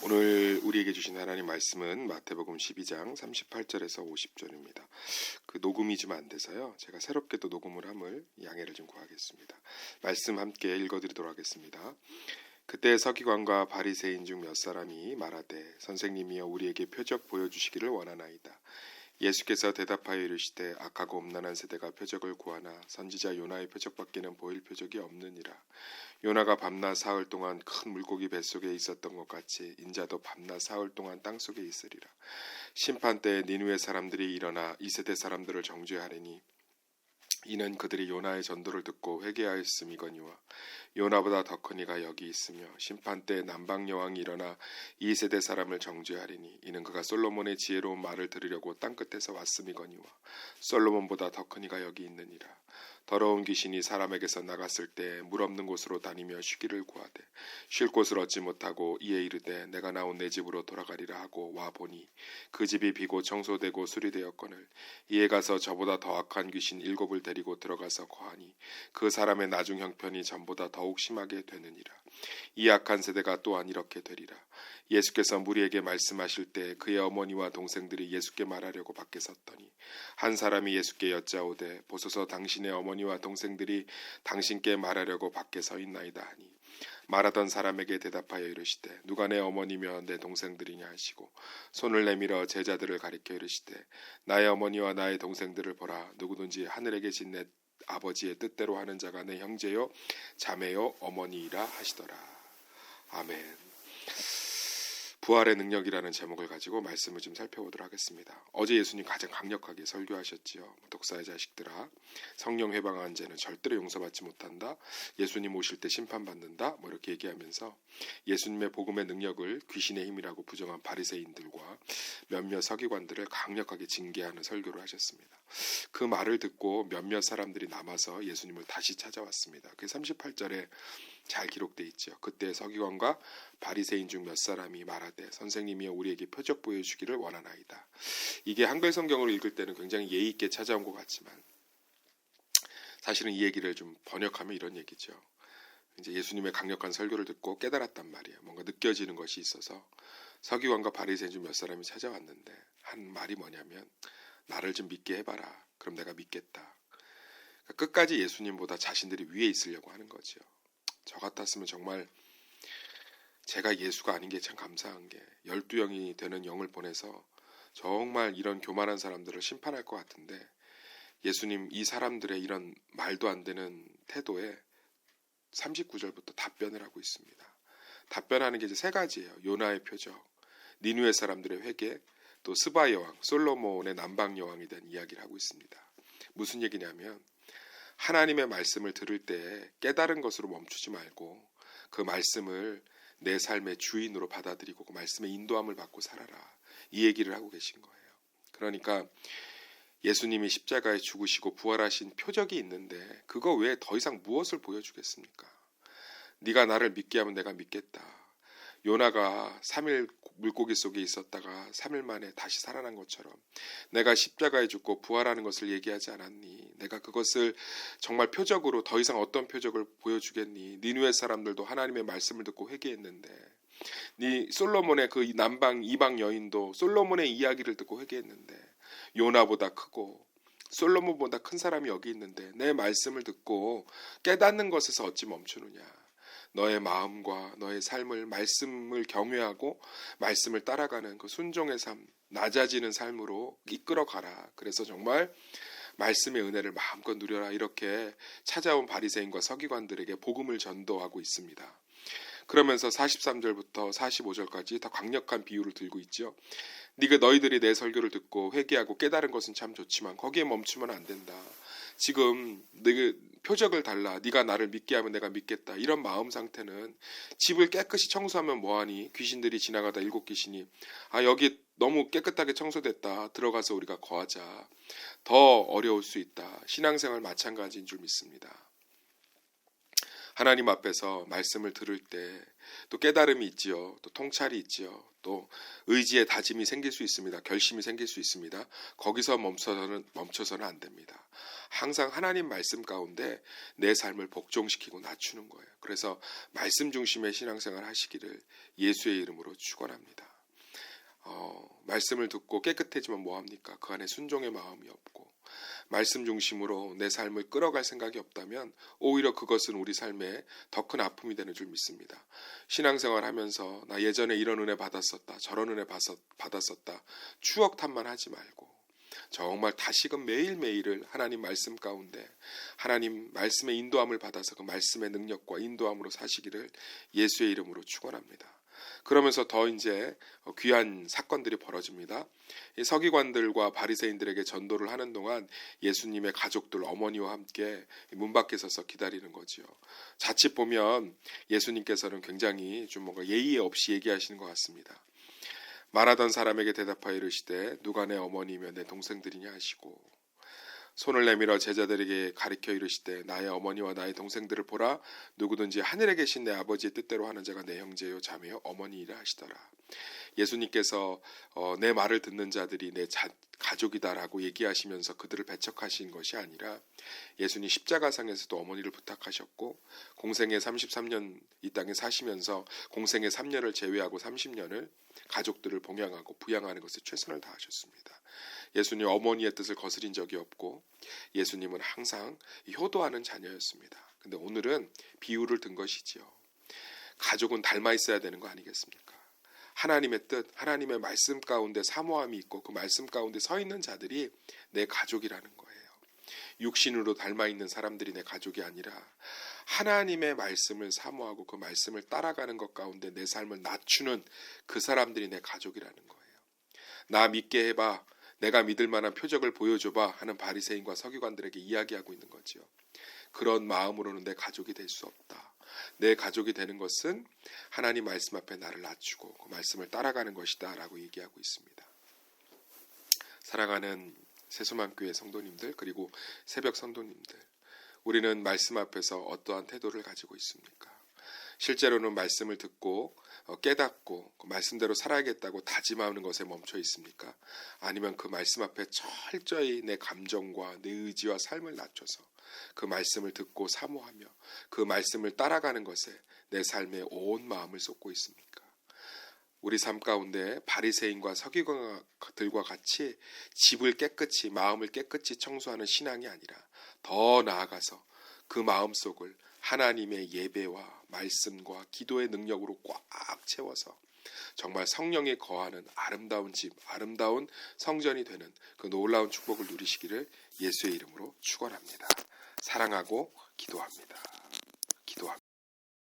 오늘 우리에게 주신 하나님 말씀은 마태복음 12장 38절에서 50절입니다. 그 녹음이 좀 안 돼서요. 제가 새롭게 또 녹음을 함을 양해를 좀 구하겠습니다. 말씀 함께 읽어드리도록 하겠습니다. 그때 서기관과 바리새인 중 몇 사람이 말하되 선생님이여 우리에게 표적 보여주시기를 원하나이다. 예수께서 대답하여 이르시되 악하고 음란한 세대가 표적을 구하나 선지자 요나의 표적밖에는 보일 표적이 없느니라. 요나가 밤낮 사흘 동안 큰 물고기 뱃속에 있었던 것 같이 인자도 밤낮 사흘 동안 땅속에 있으리라. 심판 때에 니느웨 사람들이 일어나 이 세대 사람들을 정죄하리니 이는 그들이 요나의 전도를 듣고 회개하였음이거니와 요나보다 더 큰 이가 여기 있으며 심판 때 남방 여왕이 일어나 이 세대 사람을 정죄하리니 이는 그가 솔로몬의 지혜로운 말을 들으려고 땅끝에서 왔음이거니와 솔로몬보다 더 큰 이가 여기 있느니라. 더러운 귀신이 사람에게서 나갔을 때 물 없는 곳으로 다니며 쉬기를 구하되 쉴 곳을 얻지 못하고 이에 이르되 내가 나온 내 집으로 돌아가리라 하고 와 보니 그 집이 비고 청소되고 수리되었거늘 이에 가서 저보다 더 악한 귀신 7을 데리고 들어가서 거하니 그 사람의 나중 형편이 전보다 더욱 심하게 되느니라. 이 악한 세대가 또한 이렇게 되리라. 예수께서 무리에게 말씀하실 때 그의 어머니와 동생들이 예수께 말하려고 밖에 섰더니 한 사람이 예수께 여짜오되 보소서 당신의 어머니와 동생들이 당신께 말하려고 밖에 서 있나이다 하니 말하던 사람에게 대답하여 이르시되 누가 내 어머니며 내 동생들이냐 하시고 손을 내밀어 제자들을 가리켜 이르시되 나의 어머니와 나의 동생들을 보라. 누구든지 하늘에 계신 내 아버지의 뜻대로 하는 자가 내 형제요 자매요 어머니이라 하시더라. 아멘. 부활의 능력이라는 제목을 가지고 말씀을 좀 살펴보도록 하겠습니다. 어제 예수님 가장 강력하게 설교하셨지요. 독사의 자식들아, 성령 회방한 죄는 절대로 용서받지 못한다. 예수님 오실 때 심판받는다. 이렇게 얘기하면서 예수님의 복음의 능력을 귀신의 힘이라고 부정한 바리새인들과 몇몇 서기관들을 강력하게 징계하는 설교를 하셨습니다. 그 말을 듣고 몇몇 사람들이 남아서 예수님을 다시 찾아왔습니다. 그 38절에 잘 기록되어 있죠. 그때 서기관과 바리새인 중 몇 사람이 말하되 선생님이여 우리에게 표적 보여주기를 원하나이다. 이게 한글 성경을 읽을 때는 굉장히 예의 있게 찾아온 것 같지만 사실은 이 얘기를 좀 번역하면 이런 얘기죠. 이제 예수님의 강력한 설교를 듣고 깨달았단 말이에요. 뭔가 느껴지는 것이 있어서 서기관과 바리새인 중 몇 사람이 찾아왔는데 한 말이 뭐냐면 나를 좀 믿게 해봐라. 그럼 내가 믿겠다. 그러니까 끝까지 예수님보다 자신들이 위에 있으려고 하는 거죠. 저 같았으면 정말 제가 예수가 아닌 게 참 감사한 게 12영이 되는 영을 보내서 정말 이런 교만한 사람들을 심판할 것 같은데 예수님 이 사람들의 이런 말도 안 되는 태도에 39절부터 답변을 하고 있습니다. 답변하는 게 이제 세 가지예요. 요나의 표적, 니느웨 사람들의 회개, 또 스바 여왕, 솔로몬의 남방 여왕에 대한 이야기를 하고 있습니다. 무슨 얘기냐면 하나님의 말씀을 들을 때 깨달은 것으로 멈추지 말고 그 말씀을 내 삶의 주인으로 받아들이고 그 말씀의 인도함을 받고 살아라. 이 얘기를 하고 계신 거예요. 그러니까 예수님이 십자가에 죽으시고 부활하신 표적이 있는데 그거 외에 더 이상 무엇을 보여주겠습니까? 네가 나를 믿게 하면 내가 믿겠다. 요나가 3일 물고기 속에 있었다가 3일 만에 다시 살아난 것처럼 내가 십자가에 죽고 부활하는 것을 얘기하지 않았니? 내가 그것을 정말 표적으로 더 이상 어떤 표적을 보여주겠니? 니느웨 사람들도 하나님의 말씀을 듣고 회개했는데 네 솔로몬의 그 남방 이방 여인도 솔로몬의 이야기를 듣고 회개했는데 요나보다 크고 솔로몬보다 큰 사람이 여기 있는데 내 말씀을 듣고 깨닫는 것에서 어찌 멈추느냐? 너의 마음과 너의 삶을 말씀을 경외하고 말씀을 따라가는 그 순종의 삶, 낮아지는 삶으로 이끌어가라. 그래서 정말 말씀의 은혜를 마음껏 누려라. 이렇게 찾아온 바리새인과 서기관들에게 복음을 전도하고 있습니다. 그러면서 43절부터 45절까지 더 강력한 비유를 들고 있죠. 너희들이 내 설교를 듣고 회개하고 깨달은 것은 참 좋지만 거기에 멈추면 안 된다. 지금 네 표적을 달라. 네가 나를 믿게 하면 내가 믿겠다. 이런 마음 상태는 집을 깨끗이 청소하면 뭐하니? 귀신들이 지나가다 7귀신이 여기 너무 깨끗하게 청소됐다. 들어가서 우리가 거하자. 더 어려울 수 있다. 신앙생활 마찬가지인 줄 믿습니다. 하나님 앞에서 말씀을 들을 때 또 깨달음이 있지요. 또 통찰이 있지요. 또 의지의 다짐이 생길 수 있습니다. 결심이 생길 수 있습니다. 거기서 멈춰서는 안 됩니다. 항상 하나님 말씀 가운데 내 삶을 복종시키고 낮추는 거예요. 그래서 말씀 중심의 신앙생활 하시기를 예수의 이름으로 축원합니다. 말씀을 듣고 깨끗해지면 뭐합니까? 그 안에 순종의 마음이 없고 말씀 중심으로 내 삶을 끌어갈 생각이 없다면 오히려 그것은 우리 삶에 더 큰 아픔이 되는 줄 믿습니다. 신앙생활 하면서 나 예전에 이런 은혜 받았었다, 저런 은혜 받았었다 추억 탓만 하지 말고 정말 다시금 매일매일을 하나님 말씀 가운데 하나님 말씀의 인도함을 받아서 그 말씀의 능력과 인도함으로 사시기를 예수의 이름으로 축원합니다. 그러면서 더 이제 귀한 사건들이 벌어집니다. 이 서기관들과 바리새인들에게 전도를 하는 동안 예수님의 가족들 어머니와 함께 문 밖에 서서 기다리는 거지요. 자칫 보면 예수님께서는 굉장히 좀 뭔가 예의 없이 얘기하시는 것 같습니다. 말하던 사람에게 대답하여 이르시되 누가 내 어머니며 내 동생들이냐 하시고 손을 내밀어 제자들에게 가리켜 이르시되 나의 어머니와 나의 동생들을 보라. 누구든지 하늘에 계신 내 아버지의 뜻대로 하는 자가 내 형제요 자매요 어머니이라 하시더라. 예수님께서 내 말을 듣는 자들이 내 가족이다라고 얘기하시면서 그들을 배척하신 것이 아니라 예수님 십자가상에서도 어머니를 부탁하셨고 공생의 33년 이 땅에 사시면서 공생의 3년을 제외하고 30년을 가족들을 봉양하고 부양하는 것에 최선을 다하셨습니다. 예수님 어머니의 뜻을 거스린 적이 없고 예수님은 항상 효도하는 자녀였습니다. 근데 오늘은 비유를 든 것이지요. 가족은 닮아 있어야 되는 거 아니겠습니까? 하나님의 뜻, 하나님의 말씀 가운데 사모함이 있고 그 말씀 가운데 서 있는 자들이 내 가족이라는 거예요. 육신으로 닮아 있는 사람들이 내 가족이 아니라 하나님의 말씀을 사모하고 그 말씀을 따라가는 것 가운데 내 삶을 낮추는 그 사람들이 내 가족이라는 거예요. 나 믿게 해봐. 내가 믿을 만한 표적을 보여줘봐 하는 바리새인과 서기관들에게 이야기하고 있는 거죠. 그런 마음으로는 내 가족이 될 수 없다. 내 가족이 되는 것은 하나님 말씀 앞에 나를 낮추고 그 말씀을 따라가는 것이다 라고 얘기하고 있습니다. 사랑하는 새소망교회 성도님들 그리고 새벽 성도님들, 우리는 말씀 앞에서 어떠한 태도를 가지고 있습니까? 실제로는 말씀을 듣고 깨닫고 그 말씀대로 살아야겠다고 다짐하는 것에 멈춰 있습니까? 아니면 그 말씀 앞에 철저히 내 감정과 내 의지와 삶을 낮춰서 그 말씀을 듣고 사모하며 그 말씀을 따라가는 것에 내 삶의 온 마음을 쏟고 있습니까? 우리 삶 가운데 바리새인과 서기관들과 같이 집을 깨끗이 마음을 깨끗이 청소하는 신앙이 아니라 더 나아가서 그 마음속을 하나님의 예배와 말씀과 기도의 능력으로 꽉 채워서 정말 성령이 거하는 아름다운 집, 아름다운 성전이 되는 그 놀라운 축복을 누리시기를 예수의 이름으로 축원합니다. 사랑하고 기도합니다.